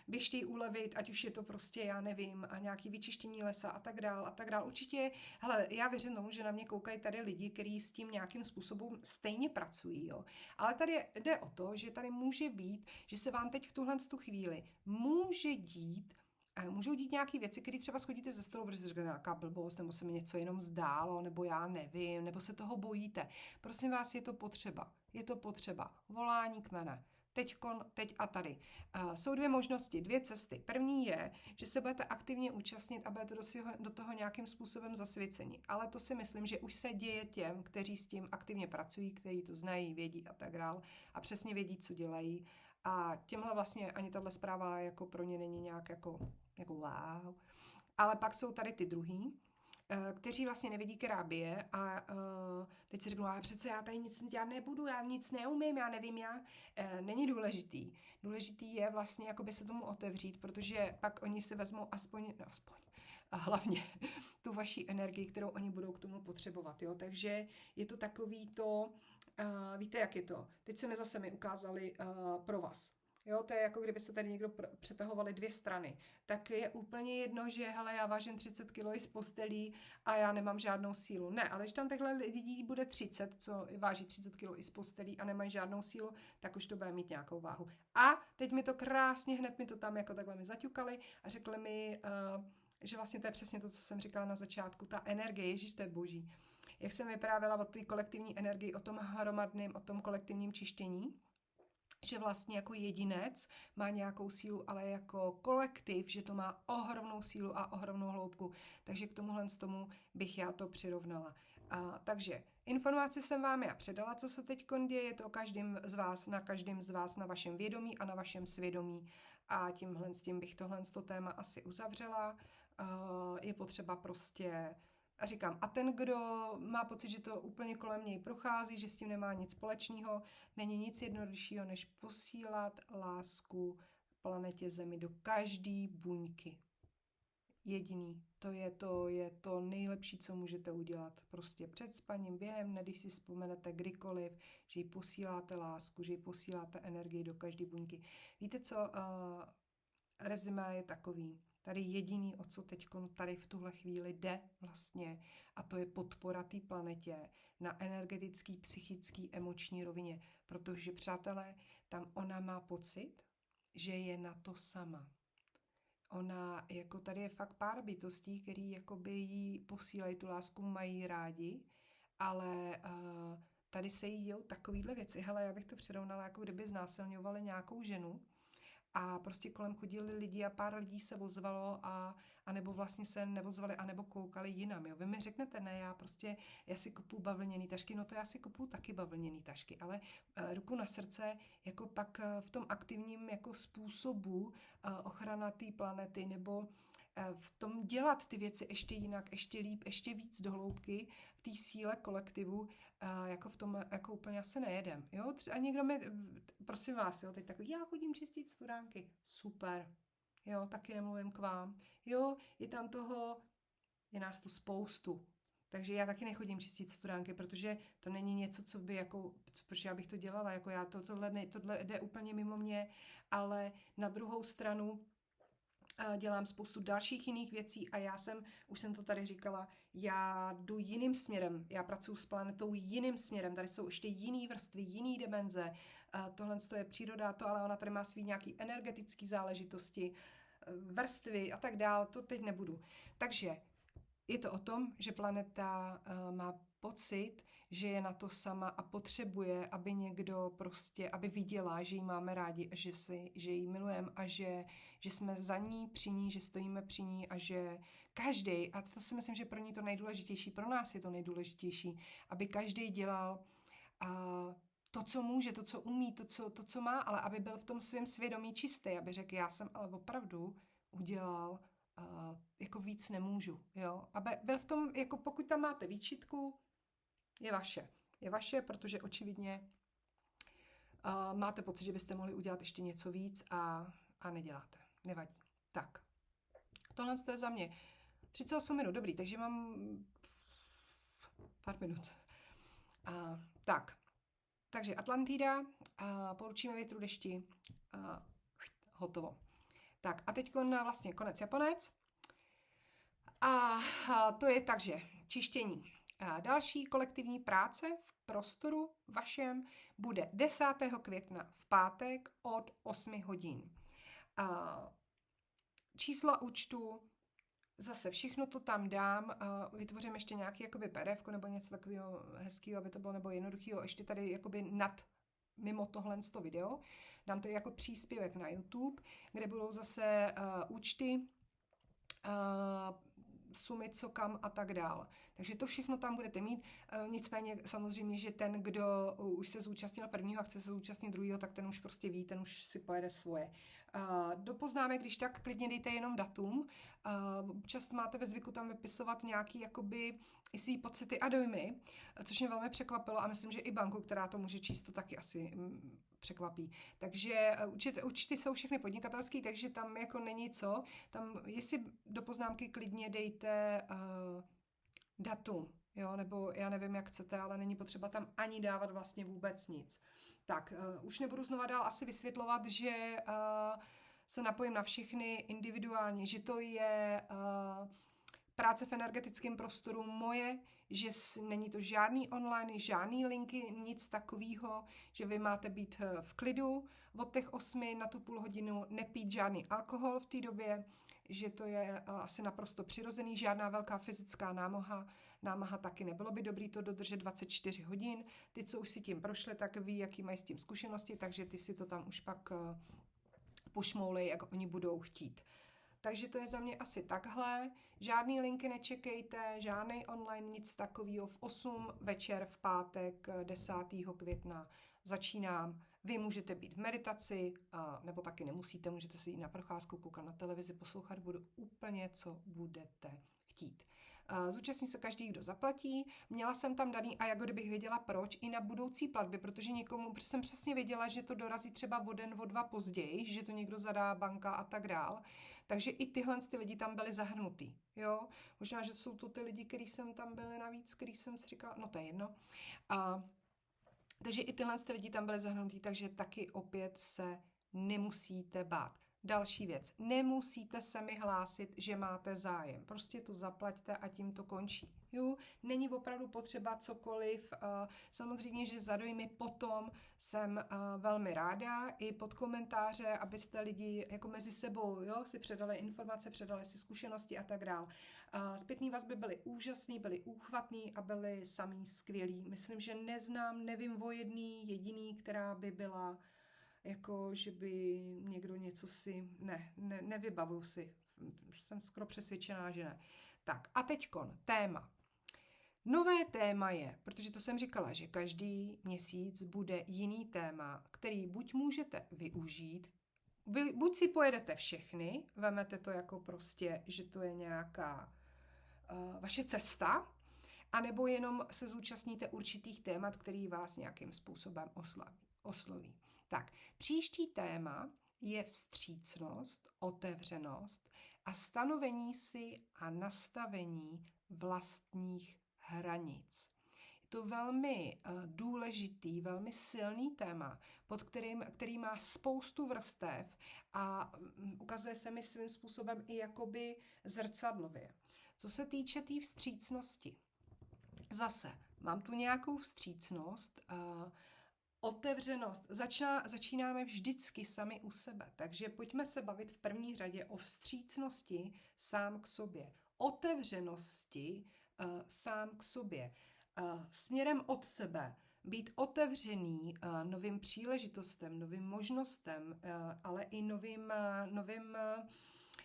běžte ji ulevit, ať už je to prostě, já nevím, a nějaký vyčištění lesa a tak dál, a tak dál. Určitě, hele, já věřím tomu, že na mě koukají tady lidi, kteří s tím nějakým způsobem stejně pracují, jo. Ale tady jde o to, že tady může být, že se vám teď v tuhle chvíli můžou dít nějaké věci, které třeba schodíte ze stolu, protože se říkáte nějaká blbost, nebo se mi něco jenom zdálo, nebo já nevím, nebo se toho bojíte. Prosím vás, je to potřeba. Je to potřeba. Volání kmene. Teď a tady. Jsou dvě možnosti, dvě cesty. První je, že se budete aktivně účastnit a budete do toho nějakým způsobem zasvěceni. Ale to si myslím, že už se děje těm, kteří s tím aktivně pracují, kteří to znají, vědí a tak dál a přesně vědí, co dělají. A těmhle vlastně ani tahle zpráva jako pro ně není nějak jako wow. Ale pak jsou tady ty druhý, kteří vlastně nevidí, která bije a teď si řeknou, ale přece já tady nic dělat nebudu, já nic neumím, já nevím jak. Není důležitý. Důležitý je vlastně jakoby se tomu otevřít, protože pak oni si vezmou aspoň a hlavně tu vaši energii, kterou oni budou k tomu potřebovat. Jo? Takže je to takový to, víte, jak je to. Teď se mi zase ukázali pro vás. Jo, to je jako kdyby se tady někdo přetahovali dvě strany. Tak je úplně jedno, že hele, já vážím 30 kg z postelí a já nemám žádnou sílu. Ne, ale když tam takhle lidí bude 30, co váží 30 kg i z postelí a nemají žádnou sílu, tak už to bude mít nějakou váhu. A teď mi to krásně, hned mi to tam jako takhle mi zaťukali a řekli mi, že vlastně to je přesně to, co jsem říkala na začátku, ta energie, ježiš, to je boží. Jak jsem vyprávěla o té kolektivní energii, o tom hromadném, o tom kolektivním čištění, že vlastně jako jedinec má nějakou sílu, ale jako kolektiv, že to má ohromnou sílu a ohromnou hloubku. Takže k tomu bych já to přirovnala. Takže informaci jsem vám já předala, co se teď děje, je to každým z vás na vašem vědomí a na vašem svědomí. A tímhle s tím bych tohle téma asi uzavřela. Je potřeba prostě a říkám, a ten, kdo má pocit, že to úplně kolem něj prochází, že s tím nemá nic společného, není nic jednoduššího, než posílat lásku planetě Zemi do každé buňky. Jediný. To je to nejlepší, co můžete udělat. Prostě před spaním, během, když si vzpomenete kdykoliv, že jí posíláte lásku, že jí posíláte energii do každé buňky. Víte co? Rezumé je takový. Tady jediný, o co teď tady v tuhle chvíli jde vlastně, a to je podpora té planetě na energetický, psychický, emoční rovině. Protože, přátelé, tam ona má pocit, že je na to sama. Ona, jako tady je fakt pár bytostí, který jakoby jí posílají tu lásku, mají rádi, ale tady se jí dějou takovýhle věci. Hele, já bych to přirovnala, jako kdyby znásilňovali nějakou ženu, a prostě kolem chodili lidi a pár lidí se ozvalo a nebo vlastně se nevozvali a nebo koukali jinam. Jo. Vy mi řeknete, ne, já si kupuju bavlněný tašky, no to já si kupuju taky bavlněný tašky, ale ruku na srdce, jako pak v tom aktivním jako způsobu ochrana té planety nebo v tom dělat ty věci ještě jinak, ještě líp, ještě víc do hloubky, v té síle kolektivu, jako v tom, jako úplně asi nejedem. Jo? A někdo mi, prosím vás, jo, teď takový, já chodím čistit studánky. Super. Jo, taky nemluvím k vám. Jo, je tam toho, je nás tu spoustu. Takže já taky nechodím čistit studánky, protože to není něco, co by jako, proč já bych to dělala, jako já tohle jde úplně mimo mě, ale na druhou stranu dělám spoustu dalších jiných věcí a už jsem to tady říkala, já jdu jiným směrem, já pracuji s planetou jiným směrem, tady jsou ještě jiný vrstvy, jiný dimenze, tohle je příroda, ale ona tady má svý nějaký energetický záležitosti, vrstvy a tak dál, to teď nebudu. Takže je to o tom, že planeta má pocit, že je na to sama a potřebuje, aby někdo prostě, aby viděla, že ji máme rádi a že ji milujeme a že jsme za ní, při ní, že stojíme při ní a že každý, a to si myslím, že pro ní to nejdůležitější, pro nás je to nejdůležitější, aby každý dělal to, co může, to, co umí, to, co má, ale aby byl v tom svém svědomí čistý, aby řekl, já jsem ale opravdu udělal jako víc nemůžu, jo. A byl v tom, jako pokud tam máte výčitku, je vaše. Je vaše, protože očividně máte pocit, že byste mohli udělat ještě něco víc a neděláte. Nevadí. Tak. Tohle je za mě 38 minut, dobrý, takže mám pár minut. Tak. Takže Atlantida, poručíme větru, dešti, hotovo. Tak a teď vlastně konec Japonec. A to je takže čištění. Další kolektivní práce v prostoru vašem bude 10. května v pátek od 8 hodin. Čísla účtu, zase všechno to tam dám, vytvořím ještě nějaký jakoby PDF nebo něco takového hezkého, aby to bylo nebo jednoduchého, ještě tady jakoby mimo tohle video. Dám to jako příspěvek na YouTube, kde budou zase účty, sumy, co kam a tak dál. Takže to všechno tam budete mít. Nicméně samozřejmě, že ten, kdo už se zúčastnil prvního a chce se zúčastnit druhého, tak ten už prostě ví, ten už si pojede svoje. Do poznámek, když tak, klidně dejte jenom datum. Občas máte ve zvyku tam vypisovat nějaký jakoby i svý pocity a dojmy, což mě velmi překvapilo a myslím, že i banku, která to může číst, to taky asi překvapí. Takže účty jsou všechny podnikatelský, takže tam jako není co. Tam, jestli do poznámky klidně dejte datum, jo, nebo já nevím, jak chcete, ale není potřeba tam ani dávat vlastně vůbec nic. Tak, už nebudu znova dál asi vysvětlovat, že se napojím na všechny individuálně, že to je práce v energetickém prostoru moje, že není to žádný online, žádný linky, nic takového, že vy máte být v klidu od těch 8 na tu půl hodinu, nepít žádný alkohol v té době, že to je asi naprosto přirozený, žádná velká fyzická námaha taky. Nebylo by dobrý to dodržet 24 hodin. Ty, co už si tím prošli, tak ví, jaký mají s tím zkušenosti, takže ty si to tam už pak pošmoulej, jak oni budou chtít. Takže to je za mě asi takhle. Žádný linky nečekejte, žádný online, nic takového. V 8 večer v pátek 10. května začínám. Vy můžete být v meditaci, nebo taky nemusíte, můžete si jít na procházku, koukat na televizi, poslouchat, budu úplně, co budete chtít. Zúčastní se každý, kdo zaplatí. Měla jsem tam daný, a jako kdybych věděla proč, i na budoucí platby, protože někomu jsem přesně věděla, že to dorazí třeba o den, o dva později, že to někdo zadá, banka a tak dál. Takže i tyhle ty lidi tam byli zahrnutý. Jo? Možná, že jsou to ty lidi, kteří jsem tam byli navíc, který jsem si říkala, no to je jedno. Takže i tyhle ty lidi tam byli zahrnutý, takže taky opět se nemusíte bát. Další věc, nemusíte se mi hlásit, že máte zájem. Prostě to zaplaťte a tím to končí. Jo? Není opravdu potřeba cokoliv. Samozřejmě, že za dojmy potom jsem velmi ráda i pod komentáře, abyste lidi jako mezi sebou, jo, si předali informace, předali si zkušenosti a tak dál. Zpětný vazby byly úžasný, byly úchvatný a byly samý skvělý. Myslím, že nevím o jediný, která by byla jako, že by někdo něco si, nevybavuju si, jsem skoro přesvědčená, že ne. Tak a teďkon, téma. Nové téma je, protože to jsem říkala, že každý měsíc bude jiný téma, který buď můžete využít, buď si pojedete všechny, vemete to jako prostě, že to je nějaká vaše cesta, anebo jenom se zúčastníte určitých témat, který vás nějakým způsobem osloví. Tak, příští téma je vstřícnost, otevřenost a stanovení si a nastavení vlastních hranic. Je to velmi důležitý, velmi silný téma, který má spoustu vrstev a ukazuje se mi svým způsobem i jakoby zrcadlově. Co se týče té vstřícnosti, zase mám tu nějakou vstřícnost, otevřenost. Začínáme vždycky sami u sebe, takže pojďme se bavit v první řadě o vstřícnosti sám k sobě, otevřenosti sám k sobě, směrem od sebe, být otevřený novým příležitostem, novým možnostem, ale i novým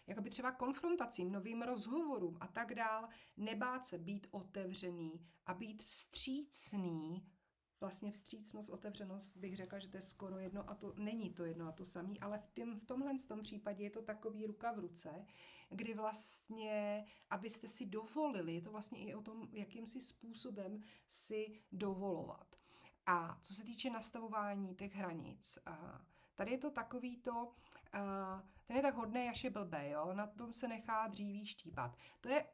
jakoby třeba konfrontacím, novým rozhovorům a tak dál. Nebát se být otevřený a být vstřícný. Vlastně vstřícnost, otevřenost bych řekla, že to je skoro jedno a to není to jedno a to samý, ale v tomhle případě je to takový ruka v ruce, kdy vlastně, abyste si dovolili, je to vlastně i o tom, jakým si způsobem si dovolovat. A co se týče nastavování těch hranic, tady je to takový to, ten je tak hodnej, až je blbej, jo? Na tom se nechá dříví štípat. To je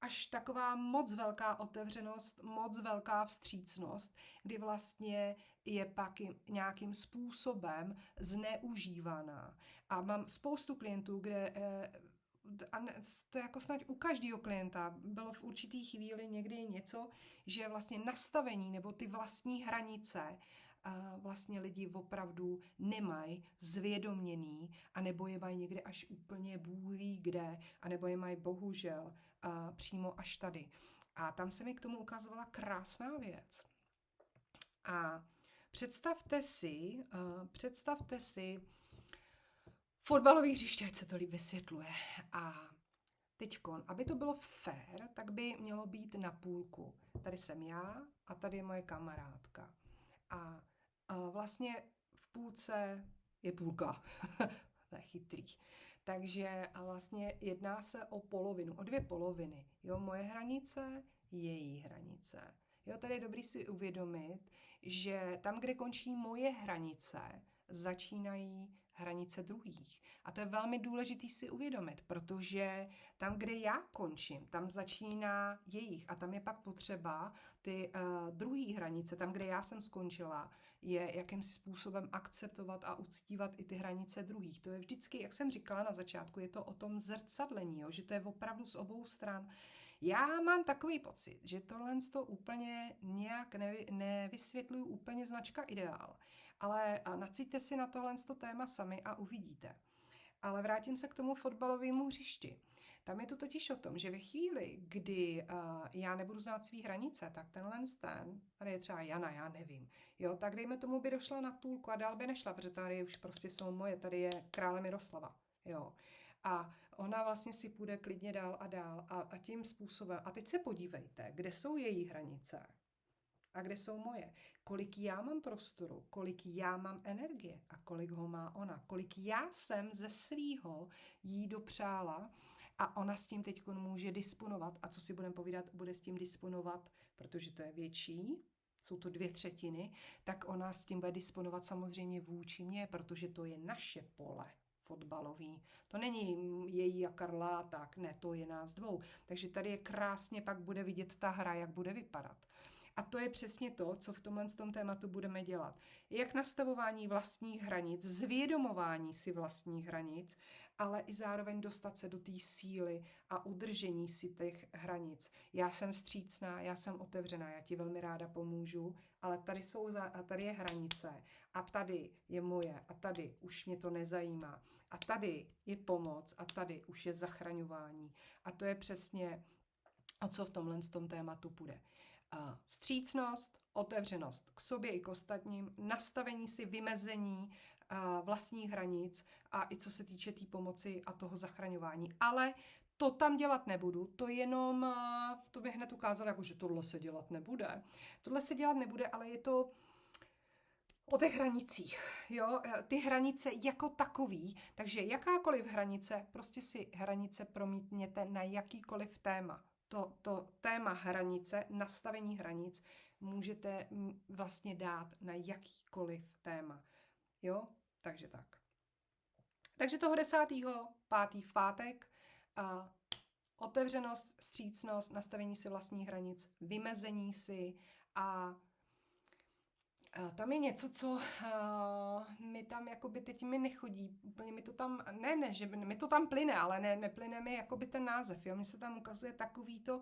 až taková moc velká otevřenost, moc velká vstřícnost, kdy vlastně je pak nějakým způsobem zneužívaná. A mám spoustu klientů, kde, a to jako snad u každého klienta, bylo v určitý chvíli někdy něco, že vlastně nastavení nebo ty vlastní hranice vlastně lidi opravdu nemají zvědoměný, anebo je mají někde až úplně Bůh ví kde, anebo je mají bohužel přímo až tady. A tam se mi k tomu ukazovala krásná věc. A představte si fotbalový hřiště, ať se to líp vysvětluje. A Teďkon, aby to bylo fair, tak by mělo být na půlku. Tady jsem já a tady je moje kamarádka. A vlastně v půlce je půlka. To je chytrý. Takže a vlastně jedná se o polovinu, o 2 poloviny. Jo, moje hranice, její hranice. Jo, tady je dobrý si uvědomit, že tam, kde končí moje hranice, začínají hranice druhých. A to je velmi důležitý si uvědomit, protože tam, kde já končím, tam začíná jejich a tam je pak potřeba ty druhé hranice, tam, kde já jsem skončila, je jakýmsi způsobem akceptovat a uctívat i ty hranice druhých. To je vždycky, jak jsem říkala na začátku, je to o tom zrcadlení, jo? Že to je opravdu z obou stran. Já mám takový pocit, že tohle to úplně nějak nevysvětluju úplně značka Ideál. Ale nacíťte si na tohle téma sami a uvidíte. Ale vrátím se k tomu fotbalovému hřišti. Tam je to totiž o tom, že ve chvíli, kdy já nebudu znát svý hranice, tak tady je třeba Jana, já nevím, jo, tak dejme tomu, by došla na půlku a dál by nešla, protože tady už prostě jsou moje, tady je krále Miroslava, jo. A ona vlastně si půjde klidně dál a dál a tím způsobem. A teď se podívejte, kde jsou její hranice a kde jsou moje. Kolik já mám prostoru, kolik já mám energie a kolik ho má ona. Kolik já jsem ze svýho jí dopřála a ona s tím teď může disponovat. A co si budeme povídat, bude s tím disponovat, protože to je větší, jsou to 2/3, tak ona s tím bude disponovat samozřejmě vůči mně, protože to je naše pole fotbalový. To není její a Karla, tak ne, to je nás dvou. Takže tady je krásně, pak bude vidět ta hra, jak bude vypadat. A to je přesně to, co v tomhle tématu budeme dělat. Jak nastavování vlastních hranic, zvědomování si vlastních hranic, ale i zároveň dostat se do té síly a udržení si těch hranic. Já jsem vstřícná, já jsem otevřená, já ti velmi ráda pomůžu, ale tady je hranice a tady je moje a tady už mě to nezajímá. A tady je pomoc a tady už je zachraňování. A to je přesně, o co v tomhle tématu půjde. Vstřícnost, otevřenost k sobě i k ostatním, nastavení si vymezení vlastních hranic a i co se týče té pomoci a toho zachraňování. Ale to tam dělat nebudu, to bych hned ukázala, jako, že tohle se dělat nebude. Tohle se dělat nebude, ale je to o těch hranicích, jo, ty hranice jako takový, takže jakákoliv hranice, prostě si hranice promítněte na jakýkoliv téma. To téma hranice, nastavení hranic můžete vlastně dát na jakýkoliv téma. Jo? Takže tak. Takže toho 10.5. v pátek otevřenost, vstřícnost, nastavení si vlastních hranic, vymezení si a tam je něco, co mi tam jakoby teď mi nechodí, úplně mi to tam, že mi to tam plyne, ale neplyne mi jakoby ten název, jo, mně se tam ukazuje takový to,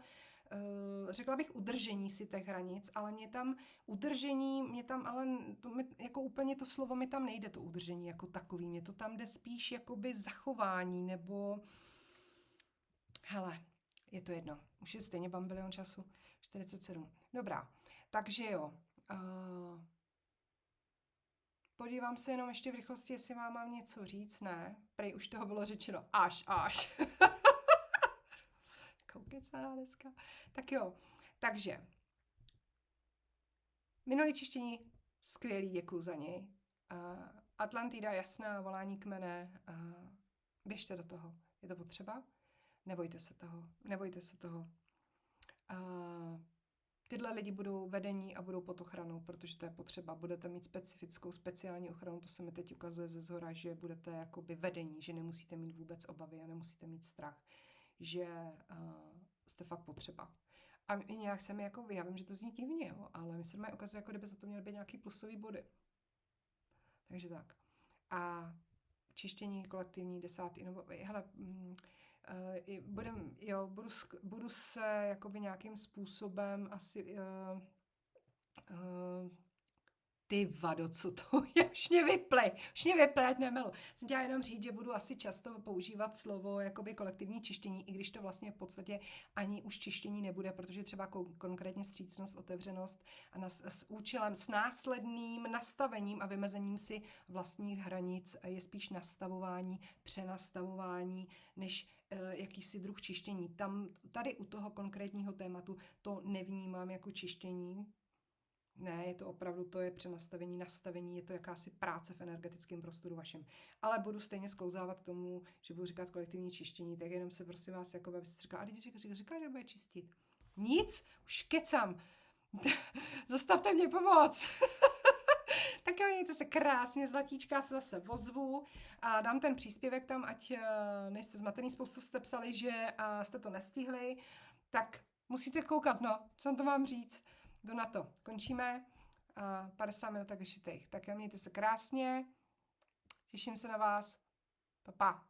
řekla bych udržení si těch hranic, ale jako úplně to slovo mi tam nejde, to udržení jako takový, mě to tam jde spíš jakoby zachování, nebo hele, je to jedno, už je stejně bambilion času, 47, dobrá, takže jo, podívám se jenom ještě v rychlosti, jestli vám mám něco říct, ne? Prej už toho bylo řečeno až. Koukecá dneska. Tak jo, takže minulý čištění, skvělý, děkuju za něj. Atlantida, jasná, volání kmene, běžte do toho. Je to potřeba? Nebojte se toho. Tyhle lidi budou vedení a budou pod ochranou, protože to je potřeba. Budete mít speciální ochranu, to se mi teď ukazuje ze zhora, že budete jakoby vedení, že nemusíte mít vůbec obavy a nemusíte mít strach, že jste fakt potřeba. A i nějak se mi jako, já vím, že to zní divně, jo, ale mi se mají ukazuje, jako kdyby za to měly být nějaký plusový body. Takže tak. A čištění kolektivní 10. nebo hele, budu se jakoby nějakým způsobem asi ty vado, co to je, už mě vyplej, ať nemelu. Jsem chtěla jenom říct, že budu asi často používat slovo jakoby kolektivní čištění, i když to vlastně v podstatě ani už čištění nebude, protože třeba konkrétně vstřícnost, otevřenost a s účelem, s následným nastavením a vymezením si vlastních hranic je spíš nastavování, přenastavování, než jakýsi druh čištění. Tady u toho konkrétního tématu to nevnímám jako čištění. Ne, je to opravdu, to je přenastavení, nastavení, je to jakási práce v energetickém prostoru vašem. Ale budu stejně sklouzávat k tomu, že budu říkat kolektivní čištění, tak jenom se prosím vás, jako abyste říkala, a teď říká, že bude čistit. Nic, už kecam. Zastavte mě pomoc. Tak jo, mějte se krásně, zlatíčka, se zase ozvu a dám ten příspěvek tam, ať nejste zmatený, spoustu jste psali, že jste to nestihli, tak musíte koukat, no, co to mám říct. Jdu na to. Končíme. 50 minut tak vyšitej. Tak jo, mějte se krásně. Těším se na vás. Pa, pa.